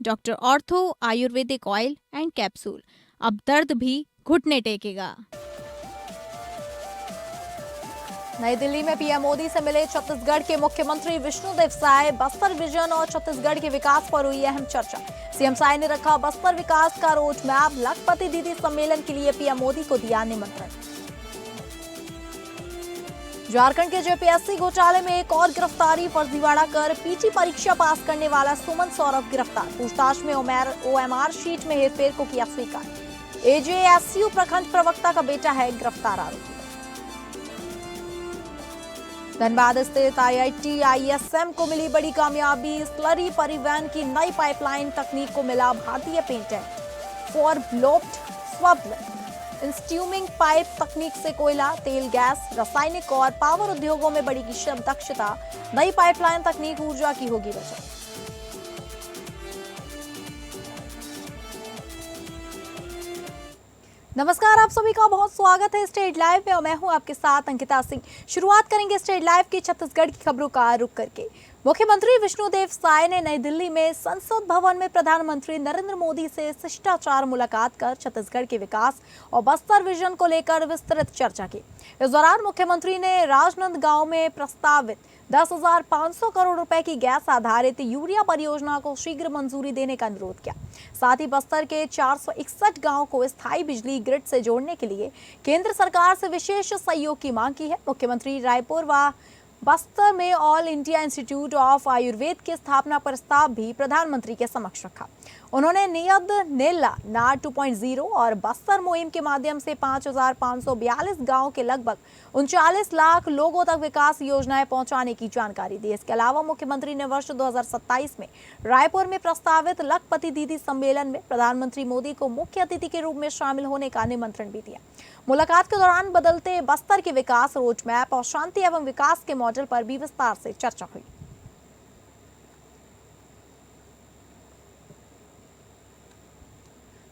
Doctor ortho Ayurvedic oil and capsule. अब दर्द भी घुटने टेकेगा। नई दिल्ली में पीएम मोदी से मिले छत्तीसगढ़ के मुख्यमंत्री विष्णुदेव साय। बस्तर विजन और छत्तीसगढ़ के विकास पर हुई अहम चर्चा। सीएम साय ने रखा बस्तर विकास का रोड मैप। लखपति दीदी सम्मेलन के लिए पीएम मोदी को दिया निमंत्रण। झारखंड के जेपीएससी घोटाले में एक और गिरफ्तारी। फर्जीवाड़ा कर पीटी परीक्षा पास करने वाला सुमन सौरभ गिरफ्तार। पूछताछ में ओएमआर शीट में हेरफेर को किया स्वीकार। एजेएसयू प्रखंड प्रवक्ता का बेटा है गिरफ्तार आरोपी। धनबाद स्थित आईआईटी आईएसएम को मिली बड़ी कामयाबी। स्लरी परिवहन की नई पाइपलाइन तकनीक को मिला भारतीय पेटेंट फॉर ब्लोप्ड स्वप्न इंस्ट्यूमिंग पाइप तकनीक से कोयला, तेल, गैस, रासायनिक और पावर उद्योगों में बढ़ेगी दक्षता। नई पाइपलाइन तकनीक ऊर्जा की होगी बचत। नमस्कार, आप सभी का बहुत स्वागत है स्टेट लाइव में और मैं हूं आपके साथ अंकिता सिंह। शुरुआत करेंगे स्टेट लाइव की छत्तीसगढ़ की खबरों का रुख करके। मुख्यमंत्री विष्णुदेव साय ने नई दिल्ली में संसद भवन में प्रधानमंत्री नरेंद्र मोदी से शिष्टाचार मुलाकात कर छत्तीसगढ़ के विकास और बस्तर विजन को लेकर विस्तृत चर्चा की। इस दौरान मुख्यमंत्री ने राजनांदगांव में प्रस्तावित 10,500 करोड़ रुपए की गैस आधारित यूरिया परियोजना को शीघ्र मंजूरी देने का अनुरोध किया। साथ ही बस्तर के 461 गांव को स्थायी बिजली ग्रिड से जोड़ने के लिए केंद्र सरकार से विशेष सहयोग की मांग की है। मुख्यमंत्री रायपुर व बस्तर में all India institute of Ayurveda के स्थापना प्रस्ताव भी प्रधानमंत्री के समक्ष रखा। उन्होंने नियद नेला नार 2.0 और बस्तर मुहिम के माध्यम से 5,542 गांव के लगभग 39 लाख लोगों तक विकास योजनाएं पहुंचाने की जानकारी दी। इसके अलावा मुख्यमंत्री ने वर्ष 2027 में रायपुर में प्रस्तावित लखपति दीदी सम्मेलन में प्रधानमंत्री मोदी को मुख्य अतिथि के रूप में शामिल होने का निमंत्रण भी दिया। मुलाकात के दौरान बदलते बस्तर के विकास रोड मैप और शांति एवं विकास के मॉडल पर भी विस्तार से चर्चा हुई।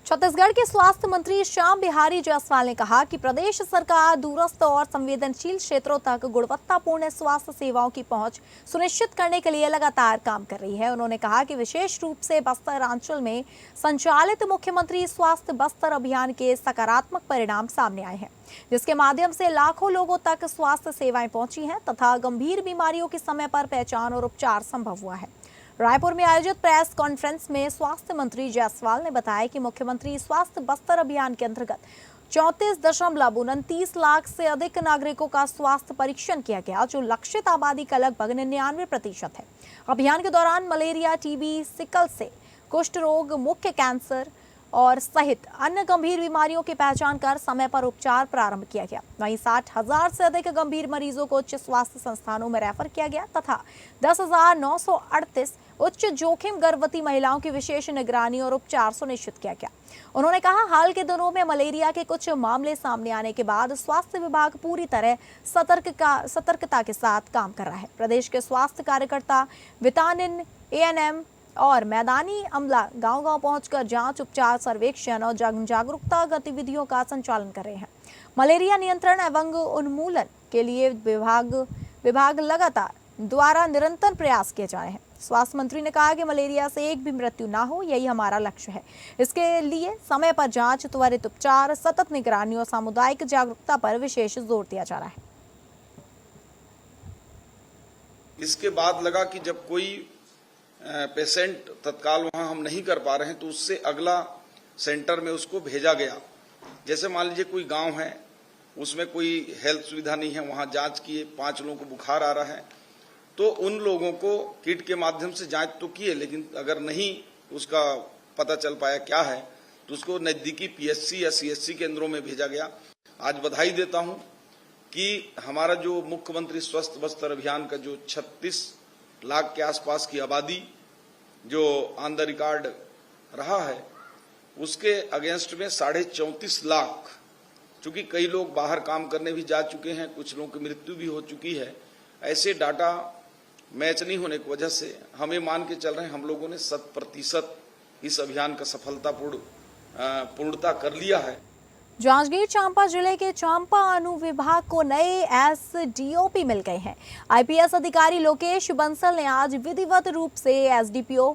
छत्तीसगढ़ के स्वास्थ्य मंत्री श्याम बिहारी जायसवाल ने कहा कि प्रदेश सरकार दूरस्थ और संवेदनशील क्षेत्रों तक गुणवत्तापूर्ण स्वास्थ्य सेवाओं की पहुंच सुनिश्चित करने के लिए लगातार काम कर रही है। उन्होंने कहा कि विशेष रूप से बस्तर अंचल में संचालित मुख्यमंत्री स्वास्थ्य बस्तर अभियान के सकारात्मक परिणाम सामने आए हैं, जिसके माध्यम से लाखों लोगों तक स्वास्थ्य सेवाएं पहुंची हैं तथा गंभीर बीमारियों की समय पर पहचान और उपचार संभव हुआ है। रायपुर में आयोजित प्रेस कॉन्फ्रेंस में स्वास्थ्य मंत्री जायसवाल ने बताया कि मुख्यमंत्री स्वास्थ्य बस्तर अभियान के अंतर्गत 34.29 लाख से अधिक नागरिकों का स्वास्थ्य परीक्षण किया गया, जो लक्षित आबादी का लगभग 99% है। अभियान के दौरान मलेरिया, टीबी, सिकल से कुष्ठ रोग, मुख्य कैंसर और सहित अन्य गंभीर बीमारियों की पहचान कर समय पर उपचार प्रारंभ किया गया। वहीं 60,000 से अधिक गंभीर मरीजों को उच्च स्वास्थ्य संस्थानों में रेफर किया गया तथा 10,938 उच्च जोखिम गर्भवती महिलाओं की विशेष निगरानी और उपचार सुनिश्चित किया गया। उन्होंने कहा, हाल के दिनों में मलेरिया के कुछ मामले सामने आने के बाद स्वास्थ्य विभाग पूरी तरह सतर्कता के साथ काम कर रहा है। प्रदेश के स्वास्थ्य कार्यकर्ता विटामिन एएनएम और मैदानी अमला गांव-गांव पहुंचकर जांच, उपचार, सर्वेक्षण और जागरूकता गतिविधियों का संचालन कर रहे हैं। मलेरिया नियंत्रण एवं उन्मूलन के लिए विभाग लगातार द्वारा निरंतर प्रयास किए जा रहे हैं। स्वास्थ्य मंत्री ने कहा कि मलेरिया से एक भी मृत्यु ना हो, यही हमारा लक्ष्य है। इसके लिए समय पर जांच, त्वरित उपचार, सतत निगरानी और सामुदायिक जागरूकता पर विशेष जोर दिया जा रहा है। इसके बाद लगा कि जब कोई पेशेंट तत्काल वहां हम नहीं कर पा रहे हैं तो उससे अगला सेंटर में उसको भेजा गया। जैसे मान लीजिए कोई गांव है, उसमें कोई हेल्थ सुविधा नहीं है, वहां जांच किए, 5 लोगों को बुखार आ रहा है तो उन लोगों को किट के माध्यम से जांच तो किए, लेकिन अगर नहीं उसका पता चल पाया क्या है तो उसको नजदीकी पीएचसी या सीएचसी केंद्रों में भेजा गया। आज बधाई देता हूं कि हमारा जो मुख्यमंत्री स्वस्थ बस्तर अभियान का जो 36 लाख के आसपास की आबादी जो ऑन द रिकॉर्ड रहा है, उसके अगेंस्ट में 34.5 लाख, चूंकि कई लोग बाहर काम करने भी जा चुके हैं, कुछ लोगों की मृत्यु भी हो चुकी है, ऐसे डाटा मैच नहीं होने की वजह से हम ये मान के चल रहे हैं हम लोगों ने 100% इस अभियान का पूर्णता कर लिया है। जांजगीर चांपा जिले के चांपा अनुविभाग को नए एसडीओपी मिल गए हैं। आईपीएस अधिकारी लोकेश बंसल ने आज विधिवत रूप से एसडीपीओ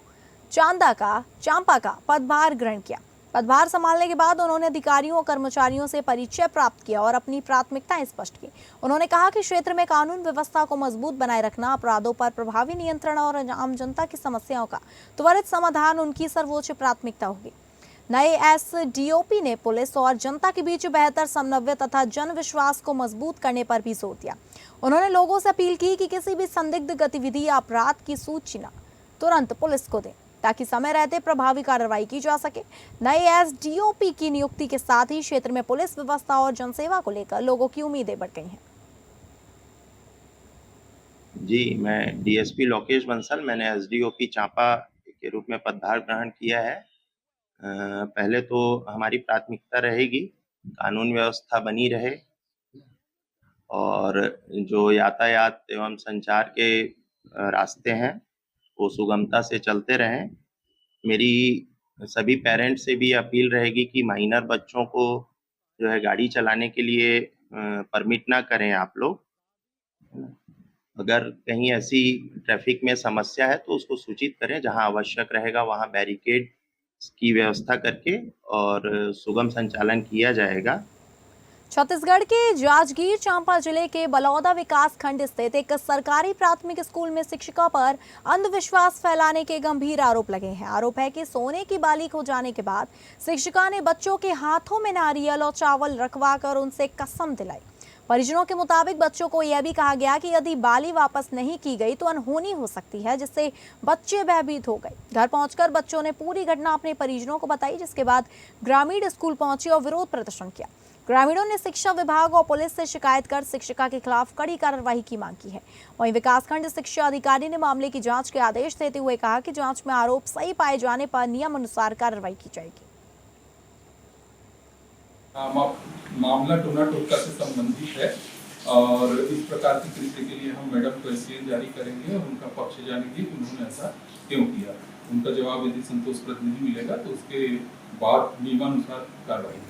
चांपा का पदभार ग्रहण किया। पदभार संभालने के बाद उन्होंने अधिकारियों और कर्मचारियों से परिचय प्राप्त किया और अपनी प्राथमिकताएं स्पष्ट की। उन्होंने कहा कि क्षेत्र में कानून व्यवस्था को मजबूत बनाए रखना, अपराधों पर प्रभावी नियंत्रण और आम जनता की समस्याओं का त्वरित समाधान उनकी सर्वोच्च प्राथमिकता होगी। नए एसडीओपी ने पुलिस और जनता के बीच बेहतर समन्वय तथा जन विश्वास को मजबूत करने पर भी जोर दिया। उन्होंने लोगों से अपील की कि किसी भी संदिग्ध गतिविधि या अपराध की सूचना तुरंत पुलिस को दें ताकि समय रहते प्रभावी कार्रवाई की जा सके। नए एसडीओपी की नियुक्ति के साथ ही क्षेत्र में पुलिस व्यवस्था और जनसेवा को लेकर लोगों की उम्मीदें बढ़ गई हैं। जी, मैं डीएसपी लोकेश बंसल, मैंने एसडीओपी चांपा के रूप में पदभार ग्रहण किया है। पहले तो हमारी प्राथमिकता रहेगी कानून व्यवस्था बनी रहे और जो यातायात एवं संचार के रास्ते हैं वो सुगमता से चलते रहें। मेरी सभी पेरेंट्स से भी अपील रहेगी कि माइनर बच्चों को जो है गाड़ी चलाने के लिए परमिट ना करें आप लोग। अगर कहीं ऐसी ट्रैफिक में समस्या है तो उसको सूचित करें, जहां आवश्यक रहेगा वहां बैरिकेड की व्यवस्था करके और सुगम संचालन किया जाएगा। छत्तीसगढ़ के जांजगीर चांपा जिले के बलौदा विकास खंड स्थित एक सरकारी प्राथमिक स्कूल में शिक्षिका पर अंधविश्वास फैलाने के गंभीर आरोप लगे हैं। आरोप है कि सोने की बाली खो जाने के बाद शिक्षिका ने बच्चों के हाथों में नारियल और चावल रखवाकर उनसे कसम दिलाई। परिजनों के मुताबिक बच्चों को यह भी कहा गया कि यदि बाली वापस नहीं की गई तो अनहोनी हो सकती है, जिससे बच्चे भयभीत हो गए। घर पहुंचकर बच्चों ने पूरी घटना अपने परिजनों को बताई, जिसके बाद ग्रामीण स्कूल पहुंचे और विरोध प्रदर्शन किया। ग्रामीणों ने शिक्षा विभाग और पुलिस से शिकायत कर शिक्षिका के खिलाफ कड़ी कार्रवाई की मांग की है। वहीं विकासखंड शिक्षा अधिकारी ने मामले की जांच के आदेश देते हुए कहा कि जांच में आरोप सही पाए जाने पर नियम अनुसार कार्रवाई की जाएगी। मामला टोना टोटका से संबंधित है और इस प्रकार की कृत्य के लिए हम मैडम को एससीएन जारी करेंगे और उनका पक्ष जानेंगे कि उन्होंने ऐसा क्यों किया। उनका जवाब यदि संतोषप्रद नहीं मिलेगा तो उसके बाद नियमानुसार कार्रवाई।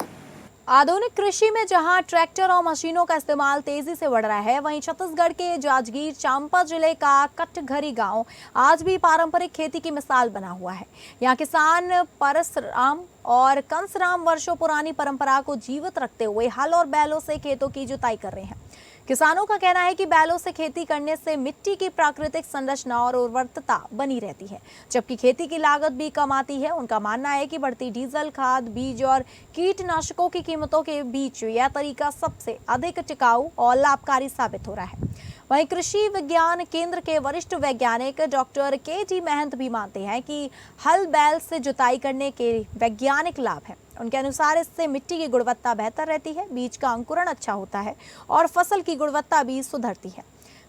आधुनिक कृषि में जहां ट्रैक्टर और मशीनों का इस्तेमाल तेजी से बढ़ रहा है, वहीं छत्तीसगढ़ के जांजगीर चांपा जिले का कटघरी गांव आज भी पारंपरिक खेती की मिसाल बना हुआ है। यहां किसान परसराम और कंसराम वर्षों पुरानी परंपरा को जीवित रखते हुए हल और बैलों से खेतों की जुताई कर रहे हैं। किसानों का कहना है कि बैलों से खेती करने से मिट्टी की प्राकृतिक संरचना और उर्वरता बनी रहती है, जबकि खेती की लागत भी कम आती है। उनका मानना है कि बढ़ती डीजल, खाद, बीज और कीटनाशकों की कीमतों के बीच यह तरीका सबसे अधिक टिकाऊ और लाभकारी साबित हो रहा है। वहीं कृषि विज्ञान केंद्र के वरिष्ठ वैज्ञानिक डॉक्टर के.डी. महंत भी मानते हैं कि हल बैल से जुताई करने के वैज्ञानिक लाभ हैं। उनके अनुसार इससे मिट्टी की गुणवत्ता बेहतर रहती है, बीज का अंकुरण अच्छा होता है और फसल की गुणवत्ता भी सुधरती है।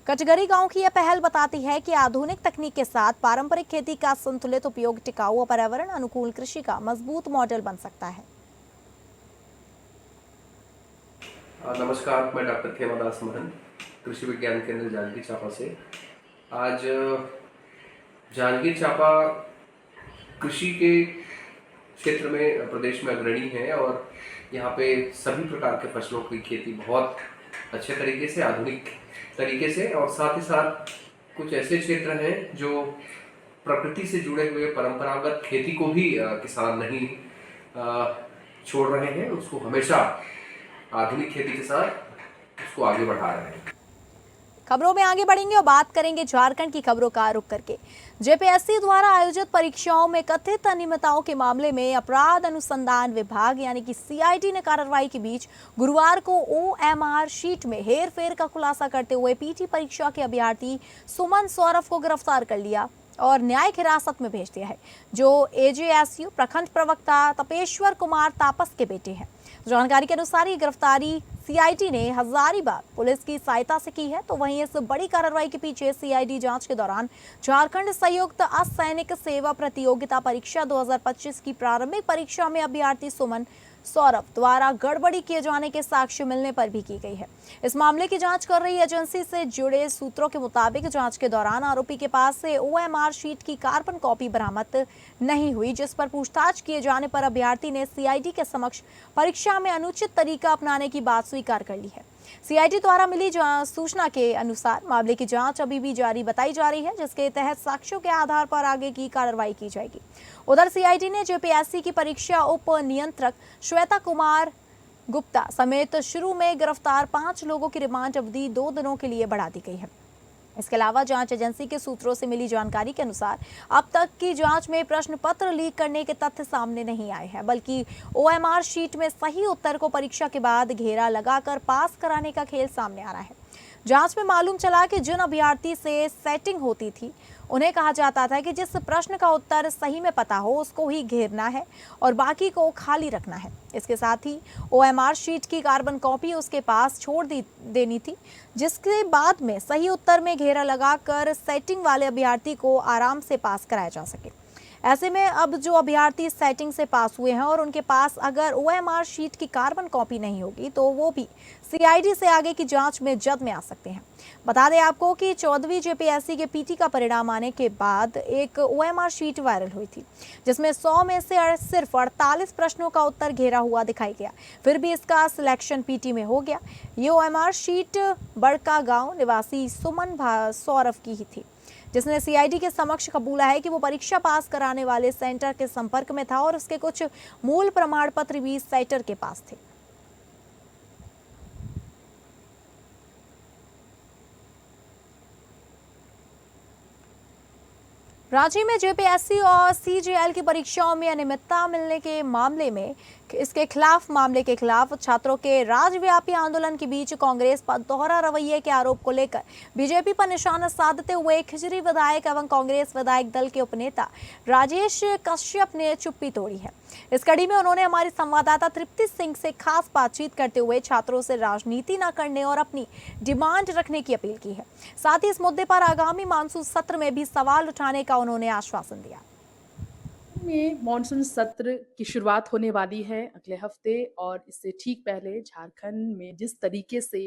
कटघरी गांव की यह पहल बताती है कि आधुनिक तकनीक के साथ पारंपरिक खेती का संतुलित उपयोग टिकाऊ और पर्यावरण अनुकूल कृषि का मजबूत मॉडल बन सकता है। नमस्कार, मैं डॉक्टर खेमादास महंत, कृषि विज्ञान केंद्र जांजगीर चांपा से। आज जांजगीर चांपा कृषि के क्षेत्र में प्रदेश में अग्रणी है और यहाँ पे सभी प्रकार के फसलों की खेती बहुत अच्छे तरीके से, आधुनिक तरीके से, और साथ ही साथ कुछ ऐसे क्षेत्र हैं जो प्रकृति से जुड़े हुए परंपरागत खेती को भी किसान नहीं छोड़ रहे हैं, उसको हमेशा आधुनिक खेती के साथ उसको आगे बढ़ा रहे हैं। खबरों में आगे बढ़ेंगे और बात करेंगे झारखंड की खबरों का रुख करके। जेपीएससी द्वारा आयोजित परीक्षाओं में कथित अनियमितताओं के मामले में अपराध अनुसंधान विभाग यानी कि सीआईडी ने कार्रवाई के बीच गुरुवार को ओएमआर शीट में हेरफेर का खुलासा करते हुए पीटी परीक्षा के अभ्यर्थी सुमन सौरभ को गिरफ्तार कर लिया और न्यायिक हिरासत में भेज दिया है, जो एजेएसयू प्रखंड प्रवक्ता तपेश्वर कुमार तापस के बेटे हैं। जानकारी के अनुसार ये गिरफ्तारी सीआईडी ने हजारीबाग पुलिस की सहायता से की है। तो वहीं इस बड़ी कार्रवाई के पीछे सीआईडी जांच के दौरान झारखंड संयुक्त असैनिक सेवा प्रतियोगिता परीक्षा 2025 की प्रारंभिक परीक्षा में अभ्यर्थी सुमन सौरभ द्वारा गड़बड़ी किए जाने के साक्ष्य मिलने पर भी की गई है। इस मामले की जांच कर रही एजेंसी से जुड़े सूत्रों के मुताबिक जांच के दौरान आरोपी के पास से ओएमआर शीट की कार्बन कॉपी बरामद नहीं हुई, जिस पर पूछताछ किए जाने पर अभ्यर्थी ने सीआईडी के समक्ष परीक्षा में अनुचित तरीका अपनाने की बात स्वीकार कर ली है। सीआईडी द्वारा मिली सूचना के अनुसार मामले की जांच अभी भी जारी बताई जा रही है, जिसके तहत साक्ष्यों के आधार पर आगे की कार्रवाई की जाएगी। उधर सीआईडी ने जेपीएससी की परीक्षा उप नियंत्रक श्वेता कुमार गुप्ता समेत शुरू में गिरफ्तार 5 लोगों की रिमांड अवधि 2 दिनों के लिए बढ़ा दी गई है। इसके अलावा जांच एजेंसी के सूत्रों से मिली जानकारी के अनुसार अब तक की जांच में प्रश्न पत्र लीक करने के तथ्य सामने नहीं आए हैं, बल्कि ओएमआर शीट में सही उत्तर को परीक्षा के बाद घेरा लगाकर पास कराने का खेल सामने आ रहा है। जांच में मालूम चला कि जिन अभ्यर्थी से सेटिंग होती थी उन्हें कहा जाता था कि जिस प्रश्न का उत्तर सही में पता हो उसको ही घेरना है और बाकी को खाली रखना है। इसके साथ ही ओएमआर शीट की कार्बन कॉपी उसके पास छोड़ देनी थी, जिसके बाद में सही उत्तर में घेरा लगाकर सेटिंग वाले अभ्यर्थी को आराम से पास कराया जा सके। ऐसे में अब जो अभ्यर्थी सेटिंग से पास हुए हैं और उनके पास अगर ओएमआर शीट की कार्बन कॉपी नहीं होगी तो वो भी सीआईडी से आगे की जांच में जद में आ सकते हैं। बता दें आपको कि 14वीं जेपीएससी के पीटी का परिणाम आने के बाद एक ओएमआर शीट वायरल हुई थी, जिसमें 100 में से सिर्फ 48 प्रश्नों का उत्तर घेरा हुआ दिखाई गया। फिर भी इसका सिलेक्शन पीटी में हो गया। ये ओएमआर शीट बड़का गांव निवासी सुमन सौरभ की ही थी, जिसने सीआईडी के समक्ष कबूला है कि वो परीक्षा पास कराने वाले सेंटर के संपर्क में था और उसके कुछ मूल प्रमाण पत्र भी सेंटर के पास थे। रांची में जेपीएससी और सीजीएल की परीक्षाओं में अनियमितता मिलने के मामले में मामले के खिलाफ छात्रों के राज्यव्यापी आंदोलन के बीच कांग्रेस पर दोहरा रवैये के आरोप को लेकर बीजेपी पर निशाना साधते हुए खिजरी विधायक एवं कांग्रेस विधायक दल के उपनेता राजेश कश्यप ने चुप्पी तोड़ी है। इस कड़ी में उन्होंने हमारी संवाददाता तृप्ति सिंह से खास बातचीत करते हुए छात्रों से राजनीति न करने और अपनी डिमांड रखने की अपील की है। साथ ही इस मुद्दे पर आगामी मानसून सत्र में भी सवाल उठाने का उन्होंने आश्वासन दिया। में मानसून सत्र की शुरुआत होने वाली है अगले हफ्ते, और इससे ठीक पहले झारखंड में जिस तरीके से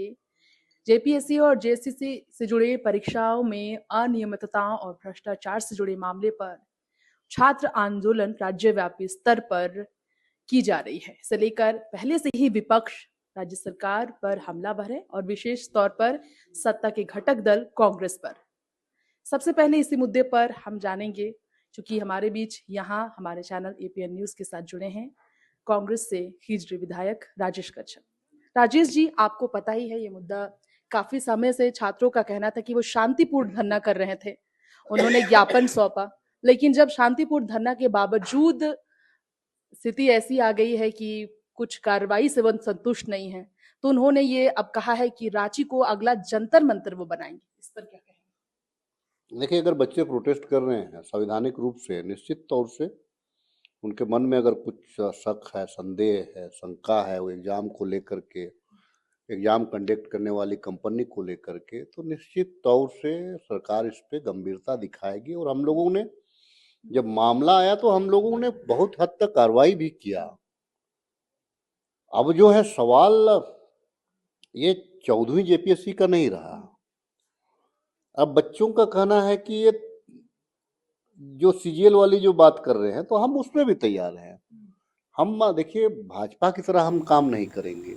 जेपीएससी और जेएससी से जुड़े परीक्षाओं में अनियमितताओं और भ्रष्टाचार से जुड़े मामले पर छात्र आंदोलन राज्यव्यापी स्तर पर की जा रही है। इसे लेकर पहले से ही विपक्ष राज्य सरकार पर हमलावर है और विशेष तौर पर सत्ता के घटक दल कांग्रेस पर। सबसे पहले इसी मुद्दे पर हम जानेंगे, चूंकि हमारे बीच यहाँ हमारे चैनल एपीएन न्यूज के साथ जुड़े हैं कांग्रेस से खिजरी विधायक राजेश कश्यप। राजेश जी, आपको पता ही है ये मुद्दा काफी समय से छात्रों का कहना था कि वो शांतिपूर्ण धरना कर रहे थे। उन्होंने ज्ञापन सौंपा, लेकिन जब शांतिपूर्ण धरना के बावजूद स्थिति ऐसी आ गई है कि कुछ कार्रवाई से वो संतुष्ट नहीं है, तो उन्होंने ये अब कहा है कि रांची को अगला जंतर मंतर वो बनाएंगे। इस पर क्या कहेंगे? देखिए, अगर बच्चे प्रोटेस्ट कर रहे हैं संवैधानिक रूप से, निश्चित तौर से उनके मन में अगर कुछ शक है, संदेह है, शंका है वो एग्जाम को लेकर के, एग्जाम कंडक्ट करने वाली कंपनी को लेकर के, तो निश्चित तौर से सरकार इस पे गंभीरता दिखाएगी। और हम लोगों ने जब मामला आया तो हम लोगों ने बहुत हद तक कार्रवाई भी किया। अब जो है सवाल ये 14वीं जेपीएससी का नहीं रहा। अब बच्चों का कहना है कि ये जो सीजीएल वाली जो बात कर रहे हैं तो हम उसमें भी तैयार हैं। हम देखिए, भाजपा की तरह हम काम नहीं करेंगे।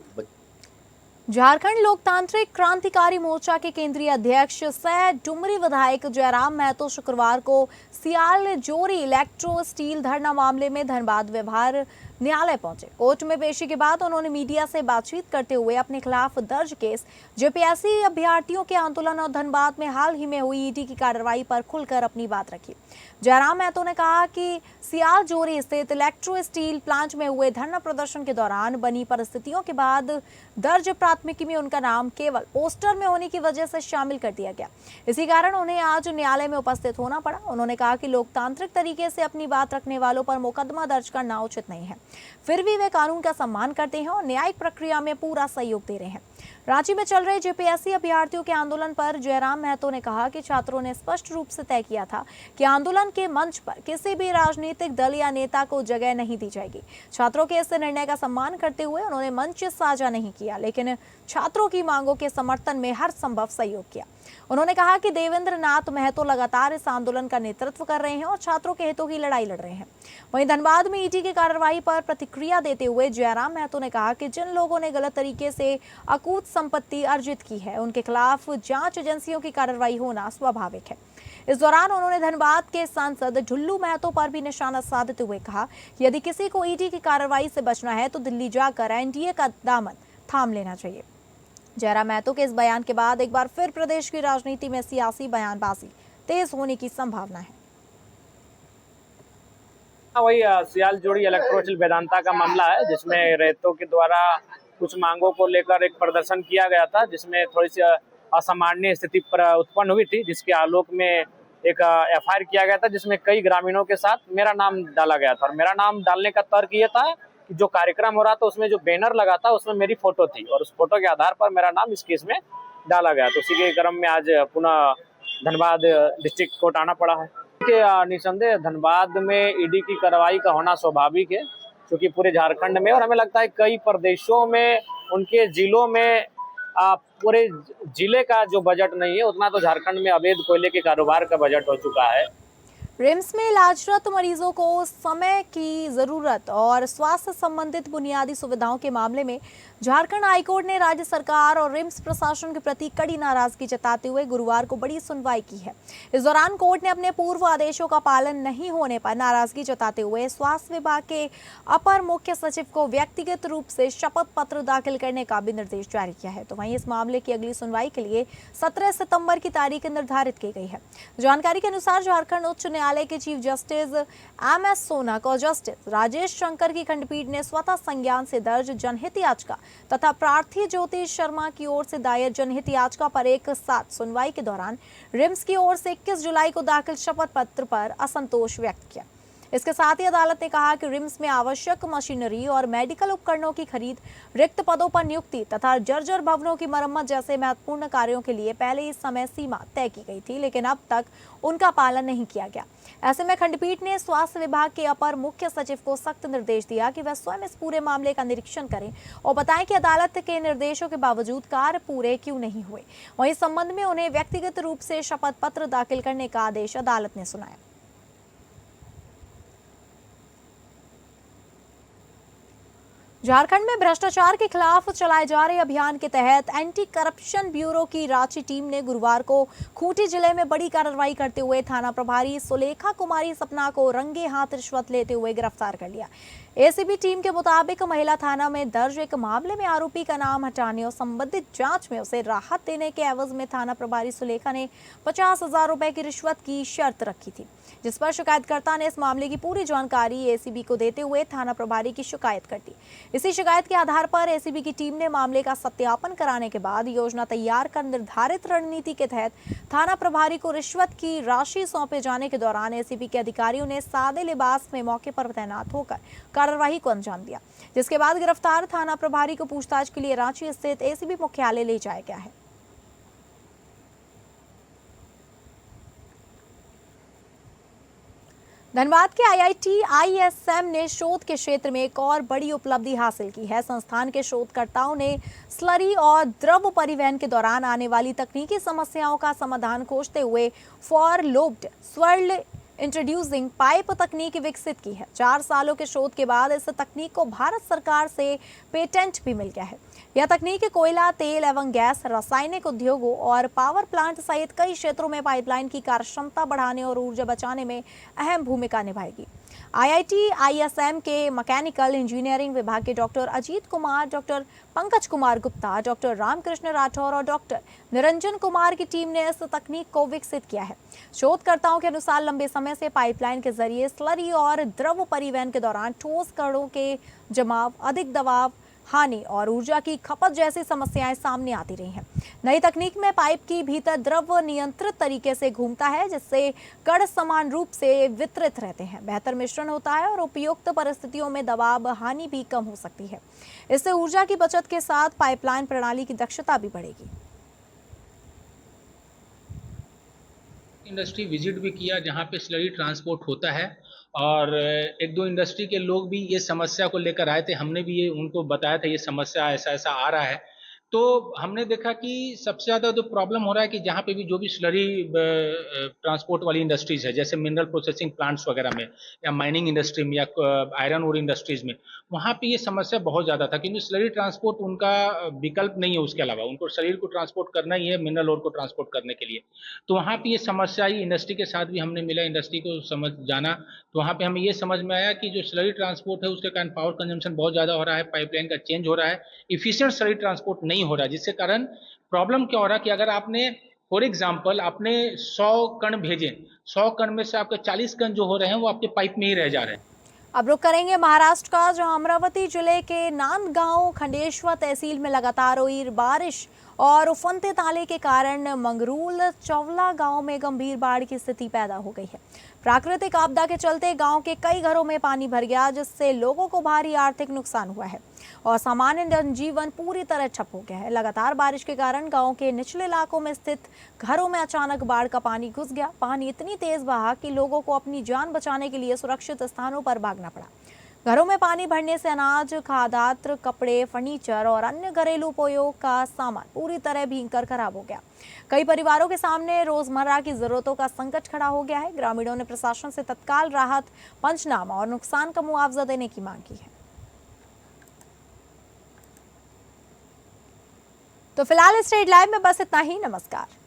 झारखंड लोकतांत्रिक क्रांतिकारी मोर्चा के केंद्रीय अध्यक्ष सह डुमरी विधायक जयराम महतो शुक्रवार को सियाल जोरी इलेक्ट्रो स्टील धरना मामले में धनबाद व्यवहार न्यायालय पहुंचे। कोर्ट में पेशी के बाद उन्होंने मीडिया से बातचीत करते हुए अपने खिलाफ दर्ज केस, जेपीएससी अभ्यर्थियों के आंदोलन और धनबाद में हाल ही में हुई ईडी की कार्रवाई पर खुलकर अपनी बात रखी। जयराम महतो ने कहा कि सियाल जोरी स्थित इलेक्ट्रो स्टील प्लांट में हुए धरना प्रदर्शन के दौरान बनी परिस्थितियों के बाद दर्ज प्राथमिकी में उनका नाम केवल पोस्टर में होने की वजह से शामिल कर दिया गया। इसी कारण उन्हें आज न्यायालय में उपस्थित होना पड़ा। उन्होंने कहा कि लोकतांत्रिक तरीके से अपनी बात रखने वालों पर मुकदमा दर्ज करना उचित नहीं है, फिर भी वे कानून का सम्मान करते हैं और न्यायिक प्रक्रिया में पूरा सहयोग दे रहे हैं। रांची में चल रहे जेपीएससी अभ्यर्थियों के आंदोलन पर जयराम महतो ने कहा कि छात्रों ने स्पष्ट रूप से तय किया था कि आंदोलन के मंच पर किसी भी राजनीतिक दल या नेता को जगह नहीं दी जाएगी। छात्रों के इस निर्णय का सम्मान करते हुए उन्होंने मंच साझा नहीं किया, लेकिन छात्रों की मांगों के समर्थन में हर संभव सहयोग किया। उन्होंने कहा कि देवेंद्र नाथ महतो लगातार इस आंदोलन का नेतृत्व कर रहे हैं और छात्रों के हितों की लड़ाई लड़ रहे हैं। वहीं धनबाद में ईडी की कार्रवाई पर प्रतिक्रिया देते हुए जयराम महतो ने कहा कि जिन लोगों ने गलत तरीके से अकूल अकूत संपत्ति अर्जित की है, उनके खिलाफ जांच एजेंसियों की कार्रवाई होना स्वाभाविक है। इस दौरान उन्होंने धनबाद के सांसद ढुल्लू महतो पर भी निशाना साधते हुए कहा कि यदि किसी को ईडी की कार्रवाई से बचना है तो दिल्ली जाकर एनडीए का दामन थाम लेना चाहिए। जयराम महतो के इस बयान के बाद एक बार फिर प्रदेश की राजनीति में सियासी बयानबाजी तेज होने की संभावना है। वही सियाल जोड़ी इलेक्ट्रोचल वेदांता का मामला है, जिसमें रैयतों के द्वारा कुछ मांगों को लेकर एक प्रदर्शन किया गया था, जिसमें थोड़ी सी असामान्य स्थिति पर उत्पन्न हुई थी, जिसके आलोक में एक एफआईआर किया गया था, जिसमें कई ग्रामीणों के साथ मेरा नाम डाला गया था। और मेरा नाम डालने का तर्क ये था कि जो कार्यक्रम हो रहा था उसमें जो बैनर लगा था उसमें मेरी फोटो थी और उस फोटो के आधार पर मेरा नाम इस केस में डाला गया। तो उसी के क्रम में आज पुनः धनबाद डिस्ट्रिक्ट कोर्ट आना पड़ा है। निसंदेह धनबाद में ईडी की कार्रवाई का होना स्वाभाविक है, क्योंकि पूरे झारखंड में और हमें लगता है कई प्रदेशों में उनके जिलों में पूरे जिले का जो बजट नहीं है उतना तो झारखंड में अवैध कोयले के कारोबार का बजट हो चुका है। रिम्स में इलाजरत मरीजों को समय की जरूरत और स्वास्थ्य संबंधित बुनियादी सुविधाओं के मामले में झारखंड हाईकोर्ट ने राज्य सरकार और रिम्स प्रशासन के प्रति कड़ी नाराजगी जताते हुए गुरुवार को बड़ी सुनवाई की है। इस दौरान कोर्ट ने अपने पूर्व आदेशों का पालन नहीं होने पर नाराजगी जताते हुए स्वास्थ्य विभाग के अपर मुख्य सचिव को व्यक्तिगत रूप से शपथ पत्र दाखिल करने का भी निर्देश जारी किया है। तो वहीं इस मामले की अगली सुनवाई के लिए 17 सितंबर की तारीख निर्धारित की गई है। जानकारी के अनुसार झारखंड उच्च न्यायालय के चीफ जस्टिस एम.एस. सोनक और जस्टिस राजेश शंकर की खंडपीठ ने स्वतः संज्ञान से दर्ज जनहित याचिका तथा प्रार्थी ज्योति शर्मा की ओर से दायर जनहित याचिका पर एक साथ सुनवाई के दौरान रिम्स की ओर से 21 जुलाई को दाखिल शपथ पत्र पर असंतोष व्यक्त किया। इसके साथ ही अदालत ने कहा कि रिम्स में आवश्यक मशीनरी और मेडिकल उपकरणों की खरीद, रिक्त पदों पर नियुक्ति तथा जर्जर भवनों की मरम्मत जैसे महत्वपूर्ण कार्यों के लिए पहले ही समय सीमा तय की गई थी, लेकिन अब तक उनका पालन नहीं किया गया। ऐसे में खंडपीठ ने स्वास्थ्य विभाग के अपर मुख्य सचिव को सख्त निर्देश दिया कि वह स्वयं इस पूरे मामले का निरीक्षण करें और बताएं कि अदालत के निर्देशों के बावजूद कार्य पूरे क्यों नहीं हुए। वहीं इस संबंध में उन्हें व्यक्तिगत रूप से शपथ पत्र दाखिल करने का आदेश अदालत ने सुनाया। झारखंड में भ्रष्टाचार के खिलाफ चलाए जा रहे अभियान के तहत एंटी करप्शन ब्यूरो की रांची टीम ने गुरुवार को खूंटी जिले में बड़ी कार्रवाई करते हुए थाना प्रभारी सुलेखा कुमारी सपना को रंगे हाथ रिश्वत लेते हुए गिरफ्तार कर लिया। एसीबी टीम के मुताबिक महिला थाना में दर्ज एक मामले में आरोपी का नाम हटाने और संबंधित जांच में उसे राहत देने के एवज में थाना प्रभारी सुलेखा ने 50,000 रुपए की रिश्वत की शर्त रखी थी, जिस पर शिकायतकर्ता ने इस मामले की पूरी जानकारी एसीबी को देते हुए थाना प्रभारी की शिकायत कर दी। इसी शिकायत के आधार पर एसीबी की टीम ने मामले का सत्यापन कराने के बाद योजना तैयार कर निर्धारित रणनीति के तहत थाना प्रभारी को रिश्वत की राशि सौंपे जाने के दौरान एसीबी के अधिकारियों ने सादे लिबास में मौके पर तैनात होकर कार्रवाई को अंजाम दिया, जिसके बाद गिरफ्तार थाना प्रभारी को पूछताछ के लिए रांची स्थित एसीबी मुख्यालय ले जाया गया है। धनबाद के आईआईटी आईएसएम ने शोध के क्षेत्र में एक और बड़ी उपलब्धि हासिल की है। संस्थान के शोधकर्ताओं ने स्लरी और द्रव परिवहन के दौरान आने वाली तकनीकी समस्याओं का समाधान खोजते हुए for lobed swirl introducing pipe तकनीक विकसित की है। 4 सालों के शोध के बाद इस तकनीक को भारत सरकार से पेटेंट भी मिल गया है। यह तकनीक कोयला, तेल एवं गैस, रासायनिक उद्योगों और पावर प्लांट सहित कई क्षेत्रों में पाइपलाइन की कार्यक्षमता बढ़ाने और ऊर्जा बचाने में अहम भूमिका निभाएगी। आईआईटी आईएसएम के मैकेनिकल इंजीनियरिंग विभाग के doctor Ajit Kumar, doctor Pankaj Kumar Gupta, doctor Ramakrishna Rathore और डॉक्टर निरंजन कुमार की टीम ने इस तकनीक को विकसित किया है। शोधकर्ताओं के अनुसार लंबे समय से पाइपलाइन के जरिए स्लरी और द्रव परिवहन के दौरान ठोस कणों के जमाव, अधिक दबाव, हानि और ऊर्जा की खपत जैसी समस्याएं सामने आती रही हैं। नई तकनीक में पाइप की भीतर द्रव नियंत्रित तरीके से घूमता है, जिससे कण समान रूप से वितरित रहते हैं, बेहतर मिश्रण होता है और उपयुक्त परिस्थितियों में दबाव हानि भी कम हो सकती है। इससे ऊर्जा की बचत के साथ पाइपलाइन प्रणाली की दक्षता भी बढ़ेगी। इंडस्ट्री विजिट भी किया जहां पे स्लरी ट्रांसपोर्ट होता है और 1-2 इंडस्ट्री के लोग भी ये समस्या को लेकर आए थे। हमने भी ये उनको बताया था ये समस्या ऐसा ऐसा आ रहा है, तो हमने देखा कि सबसे ज़्यादा जो प्रॉब्लम हो रहा है कि जहाँ पे भी जो भी स्लरी ट्रांसपोर्ट वाली इंडस्ट्रीज है, जैसे मिनरल प्रोसेसिंग प्लांट्स वगैरह में या माइनिंग इंडस्ट्री में या आयरन ओर इंडस्ट्रीज में, वहाँ पे ये समस्या बहुत ज़्यादा था क्योंकि स्लरी ट्रांसपोर्ट उनका विकल्प नहीं है। उसके अलावा उनको शरीर को ट्रांसपोर्ट करना ही है मिनरल ओर को ट्रांसपोर्ट करने के लिए। तो वहाँ पे ये समस्या आई, इंडस्ट्री के साथ भी हमने मिला, इंडस्ट्री को समझ जाना, तो वहाँ पे हमें ये समझ में आया कि जो स्लरी ट्रांसपोर्ट है उसके कारण पावर कंजम्पशन बहुत ज़्यादा हो रहा है, पाइपलाइन का चेंज हो रहा है, इफिशियंट स्लरी ट्रांसपोर्ट नहीं हो रहा है, जिसके कारण प्रॉब्लम क्या हो रहा है कि अगर आपने फॉर एग्जाम्पल आपने 100 कण भेजे, 100 कण में से आपके 40 कण जो हो रहे हैं वो आपके पाइप में ही रह जा रहे हैं। अब रुक करेंगे महाराष्ट्र का, जहां अमरावती जिले के नांदगांव खंडेश्वर तहसील में लगातार हुई बारिश और उफनते ताले के कारण मंगरूल चौवला गांव में गंभीर बाढ़ की स्थिति पैदा हो गई है। प्राकृतिक आपदा के चलते गांव के कई घरों में पानी भर गया, जिससे लोगों को भारी आर्थिक नुकसान हुआ है और सामान्य जनजीवन पूरी तरह ठप हो गया है। लगातार बारिश के कारण गांव के निचले इलाकों में स्थित घरों में अचानक बाढ़ का पानी घुस गया। पानी इतनी तेज बहा कि लोगों को अपनी जान बचाने के लिए सुरक्षित स्थानों पर भागना पड़ा। घरों में पानी भरने से अनाज, खाद्यान्न, कपड़े, फर्नीचर और अन्य घरेलू उपयोग का सामान पूरी तरह भीगकर खराब हो गया। कई परिवारों के सामने रोजमर्रा की जरूरतों का संकट खड़ा हो गया है। ग्रामीणों ने प्रशासन से तत्काल राहत, पंचनामा और नुकसान का मुआवजा देने की मांग की है। तो फिलहाल स्टेट लाइव में बस इतना ही। नमस्कार।